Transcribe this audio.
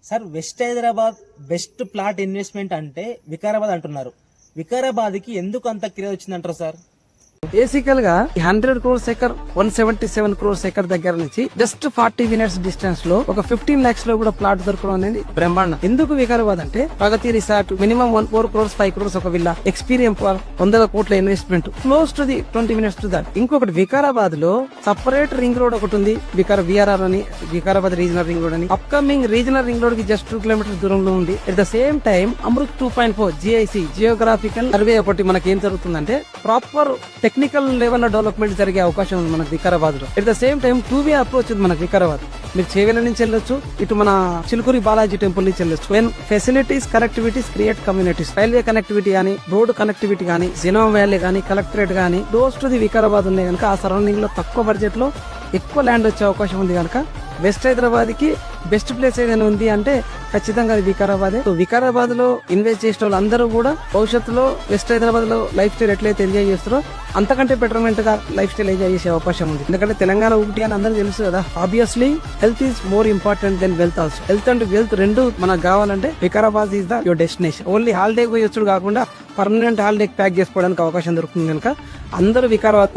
Sir west Hyderabad best plot investment అంటే వికారాబాద్ అంటున్నారు. వికారాబాద్కి ఎందుకు అంత క్రేజ్ వచ్చిందంటారు సార్? బేసికల్ గా 100 crores ఎకర్ 177 crores ఎకర్ దగ్గర నుంచి జస్ట్ 40 minutes డిస్టెన్స్ లో ఒక 15 lakhs లో కూడా ప్లాట్ దొరకడం అనేది బ్రహ్మాండం. ఎందుకు వికారాబాద్ అంటే ప్రగతి రిసార్ట్ మినిమం 4 crores 5 crores ఒక విల్లా, ఎక్స్పీరియన్స్ 100 కోట్ల investment, close to the 20 minutes to that. ఇంకొకటి వికారాబాద్ లో సపరేట్ రింగ్ రోడ్ ఒకటి ఉంది, విఆర్ఆర్ అని, వికారాబాద్ రీజనల్ రింగ్ రోడ్ అని. అప్కమింగ్ రీజనల్ రింగ్ రోడ్ కి జస్ట్ 2 kilometers దూరంలో ఉంది. At the same time Amrit 2.4 GIC geographical survey ఒకటి మనకి ఏం జరుగుతుందంటే ప్రాపర్ టెక్నికల్ లెవెల్ లో డెవలప్మెంట్ జరిగే అవకాశం ఉంది మనకి వికారాబాద్ లో. At the same time 2-way approach ఉంది మనకి వికారాబాద్. మీరు చేవెల నుంచి వెళ్ళొచ్చు, ఇటు మన చిలుకూరి బాలాజీ టెంపుల్ నుంచి వెళ్ళొచ్చు. When facilities connectivities create communities, railway connectivity గానీ, రోడ్ కనెక్టివిటీ గానీ, జినోమ్ వ్యాలీ గానీ, కలెక్టరేట్ గానీ, డోర్స్ టు ది వికారాబాద్ ఉన్నాయి కనుక ఆ సరౌండింగ్ లో తక్కువ బడ్జెట్ లో ఎక్కువ ల్యాండ్ వచ్చే అవకాశం ఉంది కనుక వెస్ట్ హైదరాబాద్ కి బెస్ట్ ప్లేస్ ఏదైనా ఉంది అంటే ఖచ్చితంగా అది వికారాబాద్. వికారాబాద్ లో ఇన్వెస్ట్ చేసిన వాళ్ళందరూ కూడా భవిష్యత్తులో వెస్ట్ హైదరాబాద్ లో లైఫ్ స్టైల్ ఎట్లయితే ఎంజాయ్ చేస్తారో అంతకంటే బెటర్మెంట్ గా లైఫ్ స్టైల్ ఎంజాయ్ చేసే అవకాశం ఉంది. ఎందుకంటే తెలంగాణ ఒకటి అని అందరూ తెలుసు కదా. Obviously health is more important then wealth also. Health and wealth రెండు మనకు కావాలంటే Vikarabad is the your destination. Only holiday పోయి వచ్చుడు కాకుండా పర్మనెంట్ హాలిడే ప్యాక్ చేసుకోవడానికి అవకాశం దొరుకుతుంది కనుక అందరూ వికారాబాద్